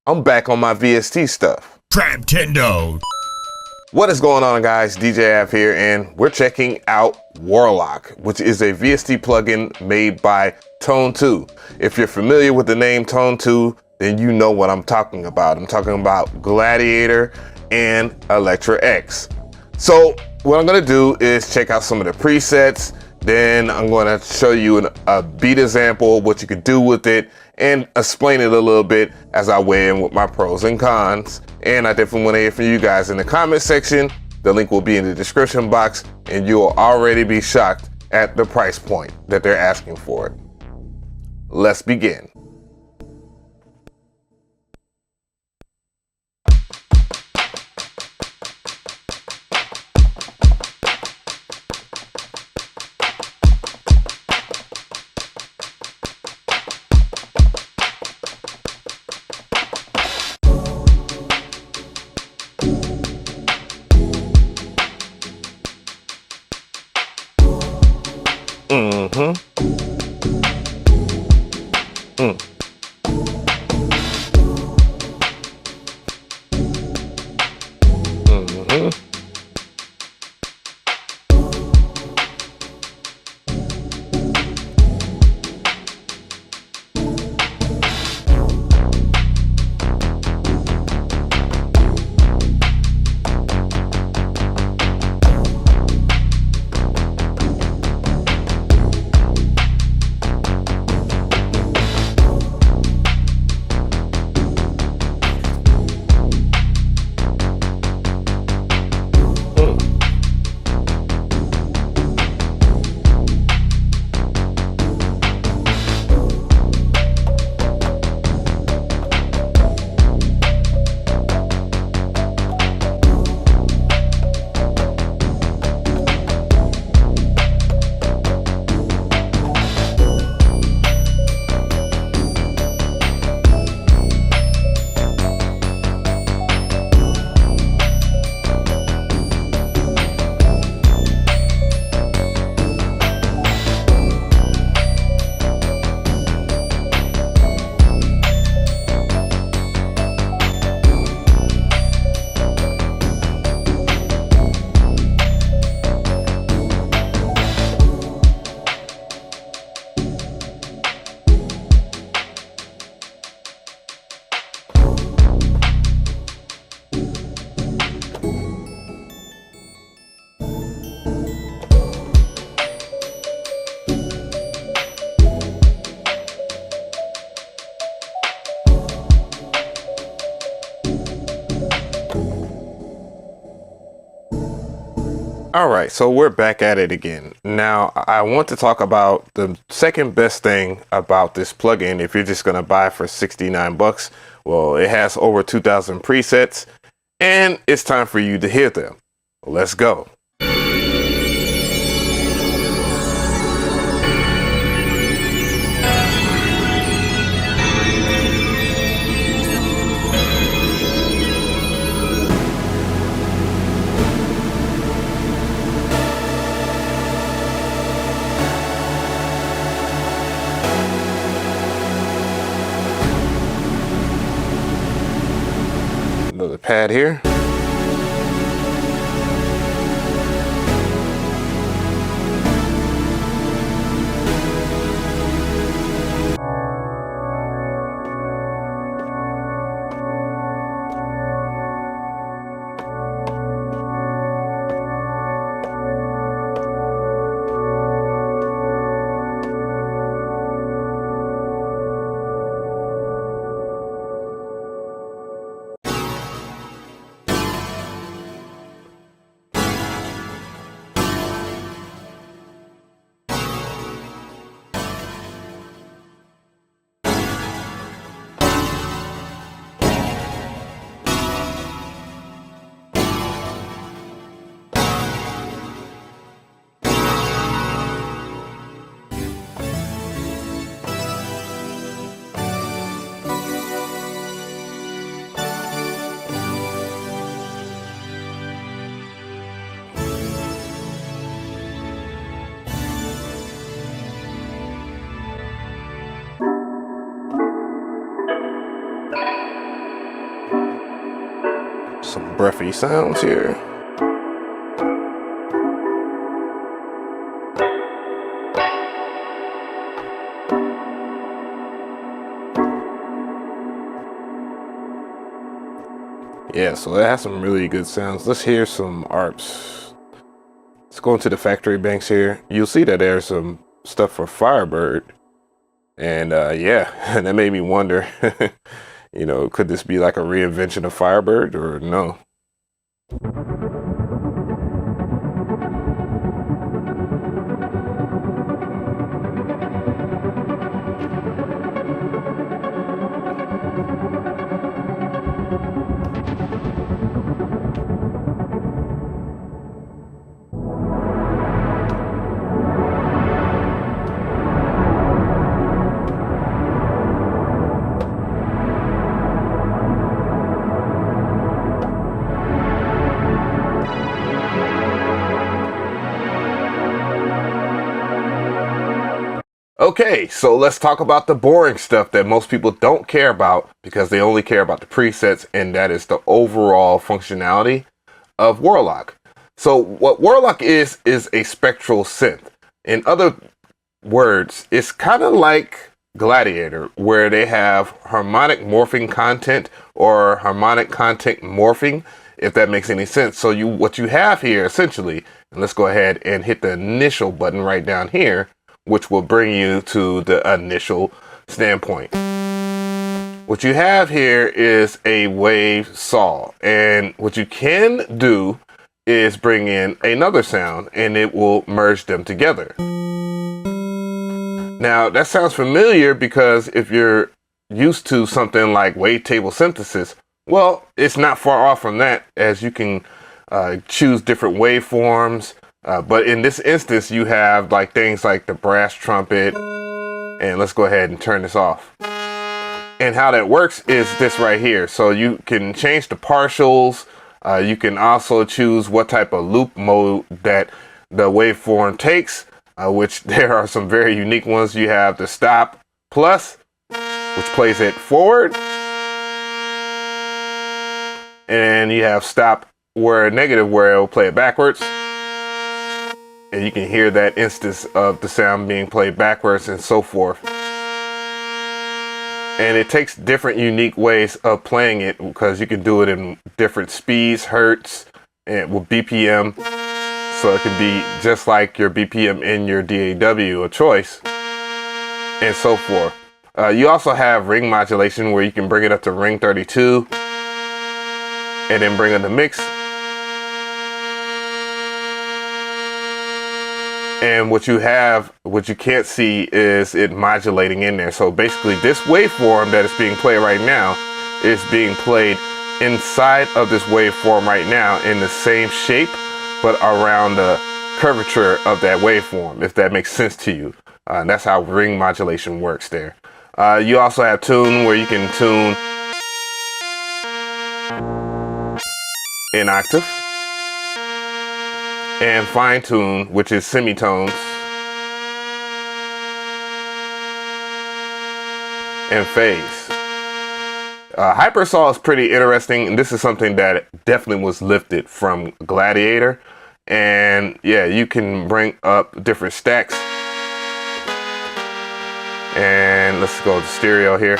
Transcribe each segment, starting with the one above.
I'm back on my VST stuff. Traptendo. What is going on, guys? DJ Av here, and we're checking out Warlock, which is a VST plugin made by Tone2. If you're familiar with the name Tone2, then you know what I'm talking about. I'm talking about Gladiator and ElectraX. So what I'm gonna do is check out some of the presets, then I'm gonna show you a beat example, what you could do with it, and explain it a little bit as I weigh in with my pros and cons. And I definitely want to hear from you guys in the comment section. The link will be in the description box, and you'll already be shocked at the price point that they're asking for it. Let's begin. All right, so we're back at it again. Now, I want to talk about the second best thing about this plugin. If you're just gonna buy for 69 bucks, well, it has over 2,000 presets, and it's time for you to hear them. Let's go. Another pad here. Some breathy sounds here. Yeah, so it has some really good sounds. Let's hear some ARPs. Let's go into the factory banks here. You'll see that there's some stuff for Firebird. And yeah, that made me wonder, you know, could this be like a reinvention of Firebird or no? Okay, so let's talk about the boring stuff that most people don't care about because they only care about the presets, and that is the overall functionality of Warlock. So what Warlock is a spectral synth. In other words, it's kind of like Gladiator, where they have harmonic morphing content or harmonic content morphing, if that makes any sense. So what you have here essentially, and let's go ahead and hit the initial button right down here, which will bring you to the initial standpoint. What you have here is a wave saw, and what you can do is bring in another sound and it will merge them together. Now that sounds familiar because if you're used to something like wavetable synthesis, well, it's not far off from that, as you can choose different waveforms. But in this instance, you have like things like the brass trumpet, and let's go ahead and turn this off. And how that works is this right here. So you can change the partials. You can also choose what type of loop mode that the waveform takes, which there are some very unique ones. You have the stop plus, which plays it forward. And you have stop where negative, where it will play it backwards. And you can hear that instance of the sound being played backwards and so forth. And it takes different unique ways of playing it because you can do it in different speeds, hertz, and with BPM. So it can be just like your BPM in your DAW, a choice, and so forth. You also have ring modulation where you can bring it up to ring 32 and then bring in the mix. And what you can't see is it modulating in there. So basically this waveform that is being played right now is being played inside of this waveform right now in the same shape, but around the curvature of that waveform, if that makes sense to you. And that's how ring modulation works there. You also have tune, where you can tune in octave, and fine tune, which is semitones, and phase. Hypersaw is pretty interesting, and this is something that definitely was lifted from Gladiator. And yeah, you can bring up different stacks. And let's go to stereo here.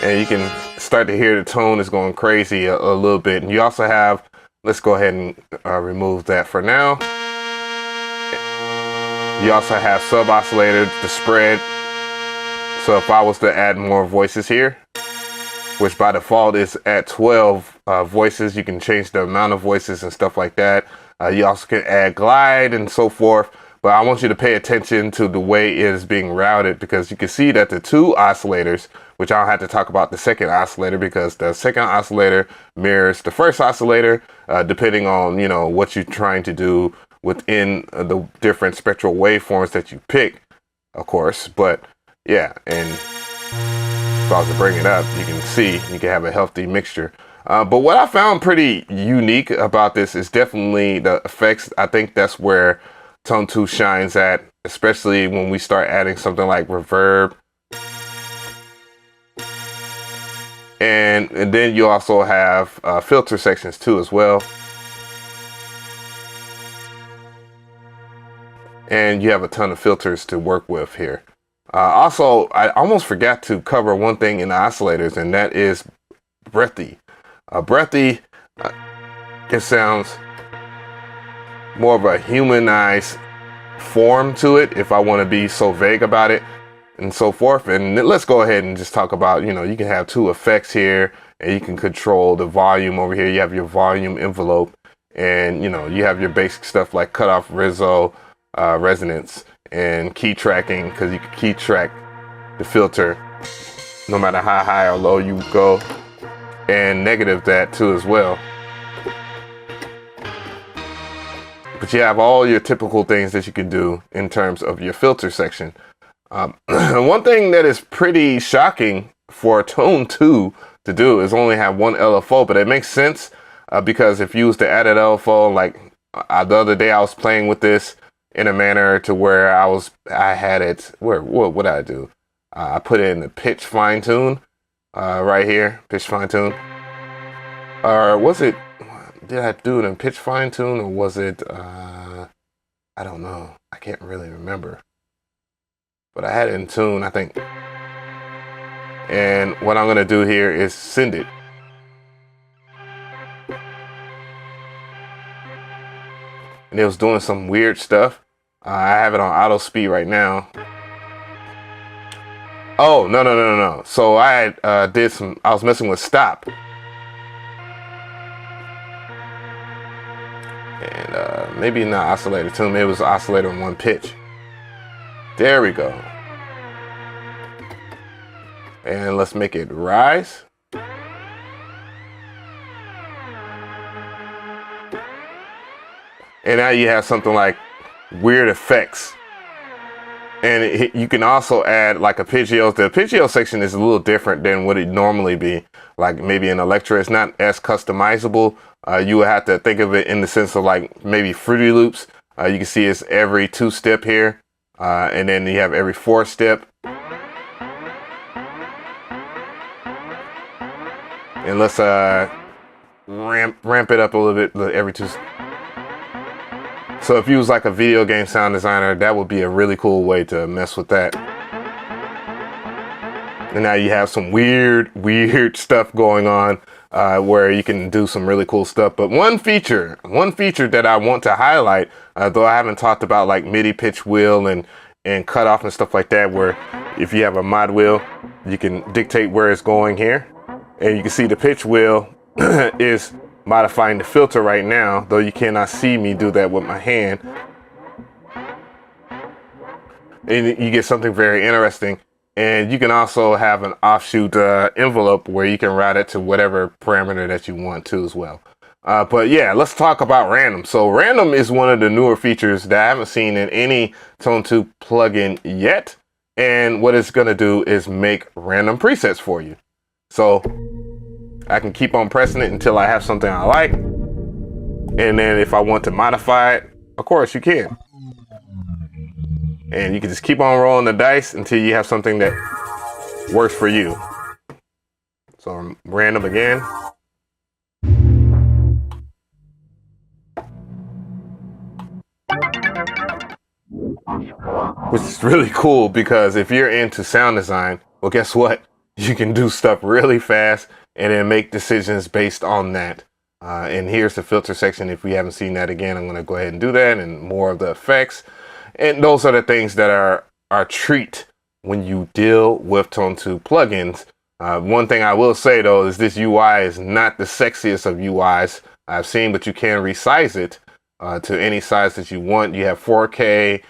And you can start to hear the tone is going crazy a little bit. And you also have, let's go ahead and remove that for now. You also have sub oscillator, the spread. So if I was to add more voices here, which by default is at 12 voices, you can change the amount of voices and stuff like that. You also can add glide and so forth. But I want you to pay attention to the way it is being routed, because you can see that the two oscillators, which I'll have to talk about the second oscillator, because the second oscillator mirrors the first oscillator, depending on, you know, what you're trying to do within the different spectral waveforms that you pick, of course. But yeah, and if I was to bring it up, you can see you can have a healthy mixture. But what I found pretty unique about this is definitely the effects. I think that's where Tone2 shines at, especially when we start adding something like reverb And then you also have filter sections too as well. And you have a ton of filters to work with here. Also, I almost forgot to cover one thing in the oscillators, and that is breathy. Breathy, it sounds more of a humanized form to it, if I want to be so vague about it and so forth. And let's go ahead and just talk about, you know, you can have two effects here, and you can control the volume over here. You have your volume envelope, and you know, you have your basic stuff like cutoff, Rizzo, resonance, and key tracking, because you can key track the filter no matter how high or low you go, and negative that too as well. But you have all your typical things that you can do in terms of your filter section. One thing that is pretty shocking for Tone2 to do is only have one LFO, but it makes sense because if you was to add an LFO, like the other day I was playing with this in a manner to where I had it, what did I do? I put it in the pitch fine tune right here, pitch fine tune. Or was it, did I do it in pitch fine tune, or was it, I don't know. I can't really remember. But I had it in tune, I think. And what I'm gonna do here is send it. And it was doing some weird stuff. I have it on auto speed right now. Oh, no. So I I was messing with stop. And maybe not oscillator tune, maybe it was oscillator in one pitch. There we go. And let's make it rise. And now you have something like weird effects. And you can also add like arpeggios. The arpeggio section is a little different than what it normally be. Like maybe in Electra, it's not as customizable. You would have to think of it in the sense of like maybe Fruity Loops. You can see it's every 2-step here. And then you have every 4-step. And let's ramp it up a little bit every 2. So if you was like a video game sound designer, that would be a really cool way to mess with that. And now you have some weird stuff going on where you can do some really cool stuff. But one feature that I want to highlight, though I haven't talked about like MIDI pitch wheel and cutoff and stuff like that, where if you have a mod wheel, you can dictate where it's going here. And you can see the pitch wheel is modifying the filter right now, though you cannot see me do that with my hand. And you get something very interesting. And you can also have an offshoot envelope where you can route it to whatever parameter that you want to as well. But yeah, let's talk about random. So random is one of the newer features that I haven't seen in any Tone2 plugin yet. And what it's gonna do is make random presets for you. So I can keep on pressing it until I have something I like. And then if I want to modify it, of course you can. And you can just keep on rolling the dice until you have something that works for you. So random again. Which is really cool because if you're into sound design, well, guess what? You can do stuff really fast and then make decisions based on that. And here's the filter section. If we haven't seen that again, I'm going to go ahead and do that, and more of the effects. And those are the things that are a treat when you deal with Tone2 plugins. One thing I will say though is this UI is not the sexiest of UIs I've seen, but you can resize it to any size that you want. You have 4K,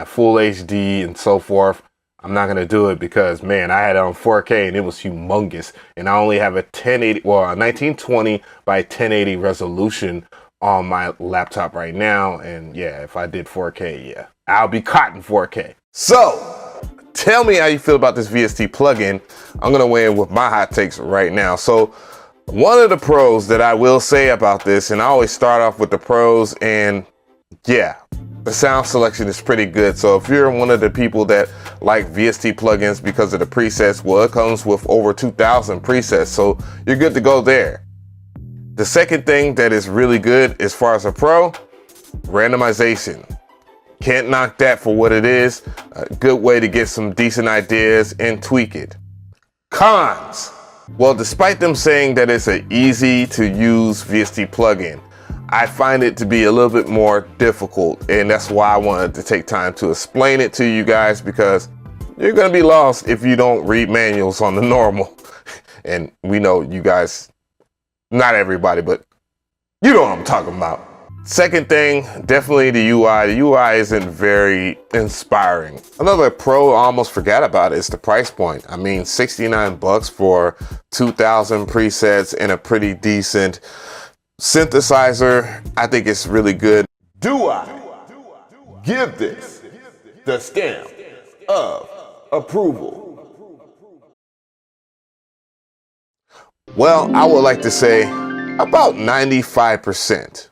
full HD, and so forth. I'm not gonna do it because, man, I had it on 4K and it was humongous. And I only have a 1080, well, a 1920 by 1080 resolution on my laptop right now. And yeah, if I did 4K, yeah, I'll be caught in 4K. So tell me how you feel about this VST plugin. I'm gonna weigh in with my hot takes right now. So one of the pros that I will say about this, and I always start off with the pros, and yeah, The sound selection is pretty good. So if you're one of the people that like VST plugins because of the presets, well, it comes with over 2,000 presets, so you're good to go there. The second thing that is really good as far as a pro, randomization. Can't knock that for what it is. A good way to get some decent ideas and tweak it. Cons. Well, despite them saying that it's an easy to use VST plugin, I find it to be a little bit more difficult, and that's why I wanted to take time to explain it to you guys, because you're gonna be lost if you don't read manuals on the normal. And we know you guys, not everybody, but you know what I'm talking about. Second thing, definitely the UI. The UI isn't very inspiring. Another pro I almost forgot about is the price point. I mean, 69 bucks for 2,000 presets and a pretty decent synthesizer. I think it's really good. Do I give this the stamp of approval? Well, I would like to say about 95%.